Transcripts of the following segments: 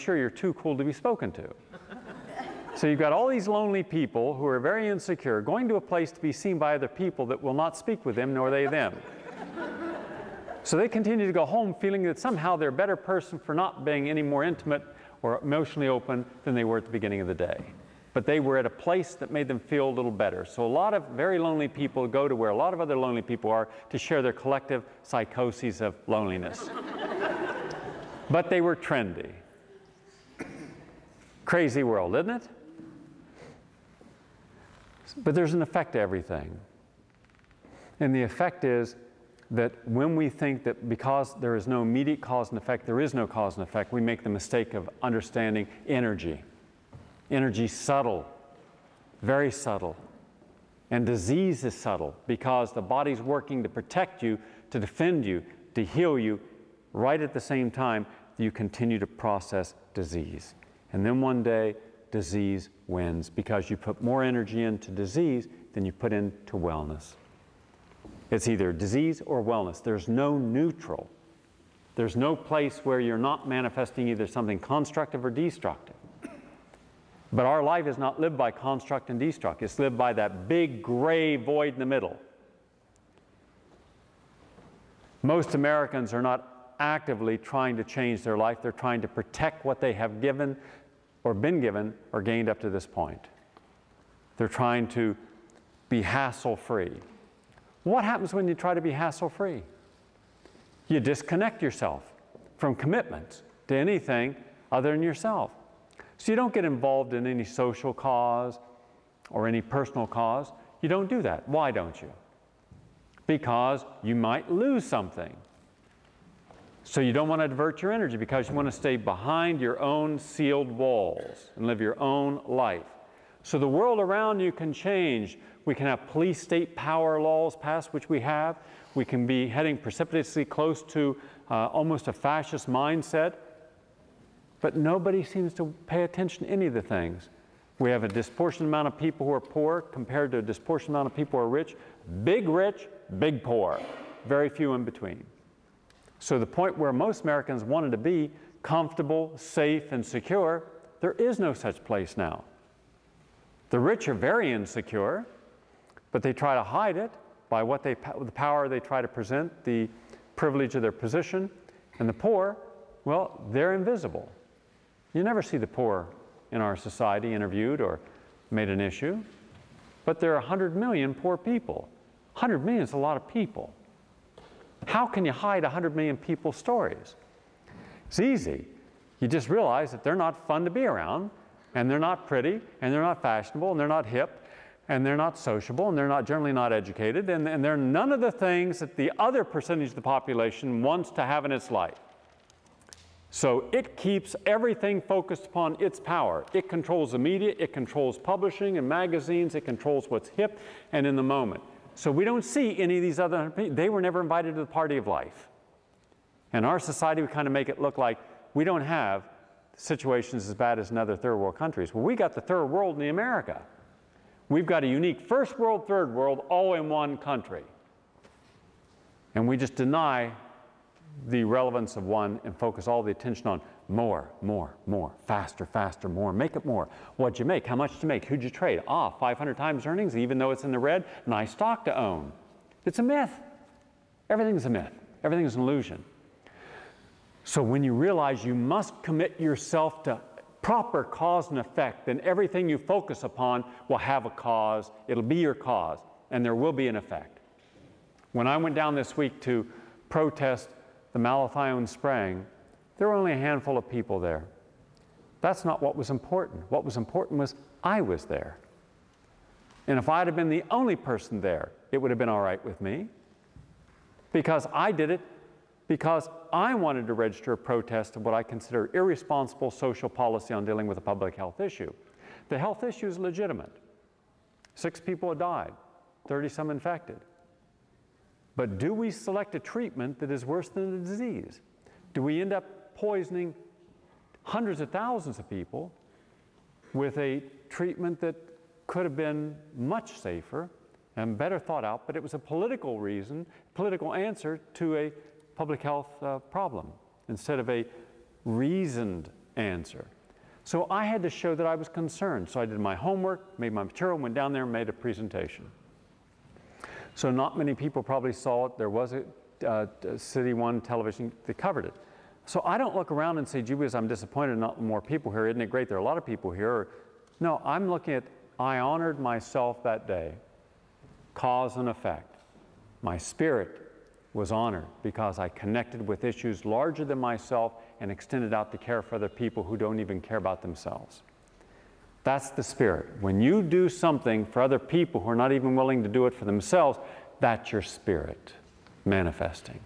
sure you're too cool to be spoken to. So you've got all these lonely people who are very insecure going to a place to be seen by other people that will not speak with them, nor they them. So they continue to go home feeling that somehow they're a better person for not being any more intimate or emotionally open than they were at the beginning of the day. But they were at a place that made them feel a little better. So a lot of very lonely people go to where a lot of other lonely people are to share their collective psychoses of loneliness. But they were trendy. Crazy world, isn't it? But there's an effect to everything. And the effect is that when we think that because there is no immediate cause and effect, there is no cause and effect, we make the mistake of understanding energy. Energy's subtle, very subtle. And disease is subtle because the body's working to protect you, to defend you, to heal you, right at the same time that you continue to process disease. And then one day, disease wins because you put more energy into disease than you put into wellness. It's either disease or wellness. There's no neutral. There's no place where you're not manifesting either something constructive or destructive. But our life is not lived by construct and destruct. It's lived by that big gray void in the middle. Most Americans are not actively trying to change their life. They're trying to protect what they have given or been given or gained up to this point. They're trying to be hassle-free. What happens when you try to be hassle-free? You disconnect yourself from commitments to anything other than yourself. So you don't get involved in any social cause or any personal cause. You don't do that. Why don't you? Because you might lose something. So you don't want to divert your energy because you want to stay behind your own sealed walls and live your own life. So the world around you can change. We can have police state power laws passed, which we have. We can be heading precipitously close to almost a fascist mindset. But nobody seems to pay attention to any of the things. We have a disproportionate amount of people who are poor compared to a disproportionate amount of people who are rich, big poor, very few in between. So the point where most Americans wanted to be, comfortable, safe, and secure, there is no such place now. The rich are very insecure, but they try to hide it by the power they try to present, the privilege of their position. And the poor, well, they're invisible. You never see the poor in our society interviewed or made an issue. But there are 100 million poor people. 100 million is a lot of people. How can you hide 100 million people's stories? It's easy. You just realize that they're not fun to be around, and they're not pretty, and they're not fashionable, and they're not hip, and they're not sociable, and they're not generally not educated, and they're none of the things that the other percentage of the population wants to have in its life. So it keeps everything focused upon its power. It controls the media, it controls publishing and magazines, it controls what's hip and in the moment. So we don't see any of these other people. They were never invited to the party of life. In our society, we kind of make it look like we don't have situations as bad as in other third world countries. Well, we got the third world in the America. We've got a unique first world, third world, all in one country. And we just deny the relevance of one and focus all the attention on more, faster, more, make it more. What'd you make? How much did you make? Who'd you trade? 500 times earnings, even though it's in the red. Nice stock to own. It's a myth. Everything's a myth. Everything's an illusion. So when you realize you must commit yourself to proper cause and effect, then everything you focus upon will have a cause. It'll be your cause, and there will be an effect. When I went down this week to protest the malathion spraying, there were only a handful of people there. That's not what was important. What was important was I was there. And if I'd have been the only person there, it would have been all right with me. Because I did it because I wanted to register a protest of what I consider irresponsible social policy on dealing with a public health issue. The health issue is legitimate. 6 people have died, 30-some infected. But do we select a treatment that is worse than the disease? Do we end up poisoning hundreds of thousands of people with a treatment that could have been much safer and better thought out, but it was a political reason, political answer to a public health problem instead of a reasoned answer. So I had to show that I was concerned. So I did my homework, made my material, went down there and made a presentation. So not many people probably saw it. There was a City One television that covered it. So I don't look around and say, gee whiz, I'm disappointed not more people here. Isn't it great there are a lot of people here? No, I'm looking at, I honored myself that day. Cause and effect. My spirit was honored because I connected with issues larger than myself and extended out to care for other people who don't even care about themselves. That's the spirit. When you do something for other people who are not even willing to do it for themselves, that's your spirit manifesting.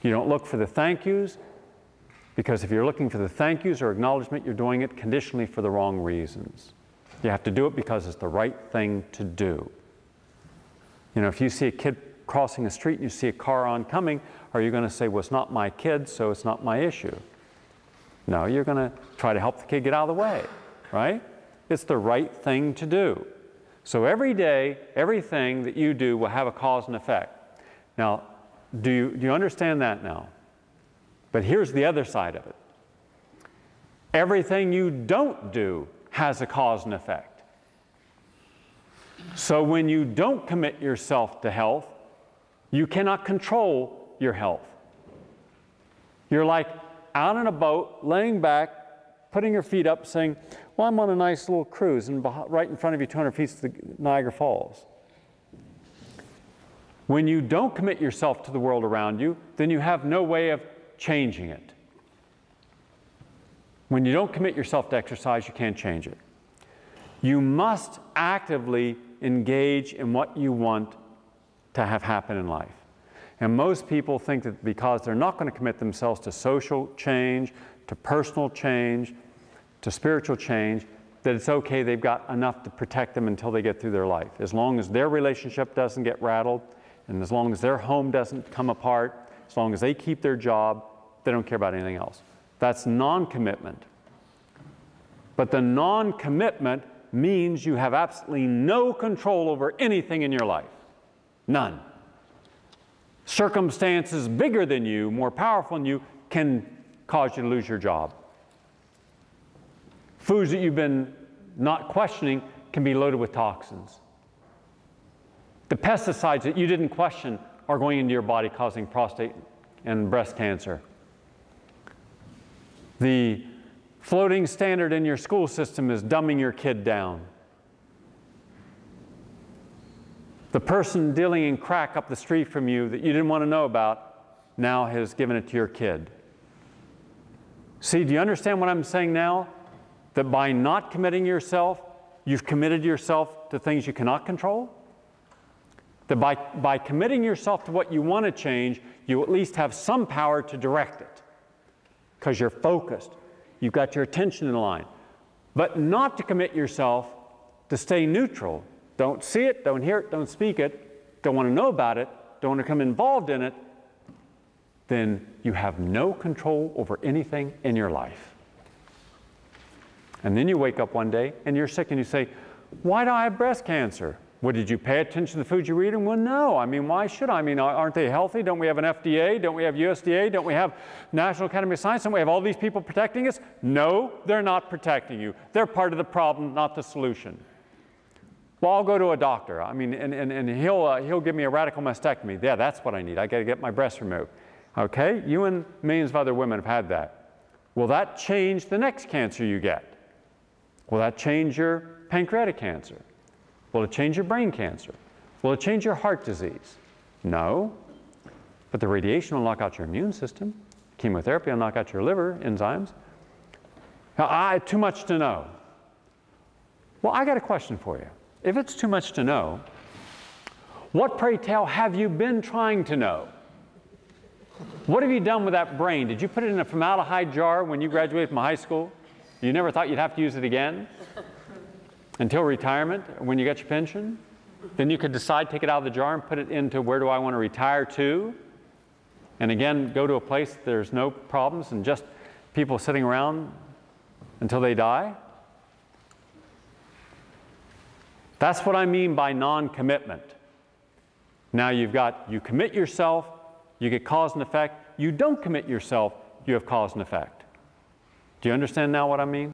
You don't look for the thank yous, because if you're looking for the thank yous or acknowledgement, you're doing it conditionally for the wrong reasons. You have to do it because it's the right thing to do. You know, if you see a kid crossing a street and you see a car oncoming, are you going to say, well, it's not my kid, so it's not my issue? No, you're going to try to help the kid get out of the way, right? It's the right thing to do. So every day, everything that you do will have a cause and effect. Now, do you understand that now? But here's the other side of it. Everything you don't do has a cause and effect. So when you don't commit yourself to health, you cannot control your health. You're like out on a boat, laying back, putting your feet up, saying, well, I'm on a nice little cruise, and right in front of you, 200 feet is the Niagara Falls. When you don't commit yourself to the world around you, then you have no way of changing it. When you don't commit yourself to exercise, you can't change it. You must actively engage in what you want to have happen in life. And most people think that because they're not going to commit themselves to social change, to personal change, to spiritual change, that it's okay, they've got enough to protect them until they get through their life. As long as their relationship doesn't get rattled, and as long as their home doesn't come apart, as long as they keep their job, they don't care about anything else. That's non-commitment. But the non-commitment means you have absolutely no control over anything in your life. None. Circumstances bigger than you, more powerful than you, can cause you to lose your job. Foods that you've been not questioning can be loaded with toxins. The pesticides that you didn't question are going into your body, causing prostate and breast cancer. The floating standard in your school system is dumbing your kid down. The person dealing in crack up the street from you that you didn't want to know about now has given it to your kid. See, do you understand what I'm saying now? That by not committing yourself, you've committed yourself to things you cannot control? That by committing yourself to what you want to change, you at least have some power to direct it because you're focused. You've got your attention in line. But not to commit yourself to stay neutral. Don't see it, don't hear it, don't speak it, don't want to know about it, don't want to become involved in it, then you have no control over anything in your life. And then you wake up one day and you're sick and you say, why do I have breast cancer? Well, did you pay attention to the food you're eating? Well, no. I mean, why should I? I mean, aren't they healthy? Don't we have an FDA? Don't we have USDA? Don't we have National Academy of Science? Don't we have all these people protecting us? No, they're not protecting you. They're part of the problem, not the solution. Well, I'll go to a doctor. I mean, and he'll give me a radical mastectomy. Yeah, that's what I need. I got to get my breast removed. Okay? You and millions of other women have had that. Will that change the next cancer you get? Will that change your pancreatic cancer? Will it change your brain cancer? Will it change your heart disease? No. But the radiation will knock out your immune system. Chemotherapy will knock out your liver enzymes. Now, too much to know. Well, I got a question for you. If it's too much to know, what, pray tell, have you been trying to know? What have you done with that brain? Did you put it in a formaldehyde jar when you graduated from high school? You never thought you'd have to use it again? Until retirement, when you get your pension? Then you could decide, take it out of the jar and put it into where do I want to retire to? And again, go to a place there's no problems and just people sitting around until they die? That's what I mean by non-commitment. Now you commit yourself, you get cause and effect. You don't commit yourself, you have cause and effect. Do you understand now what I mean?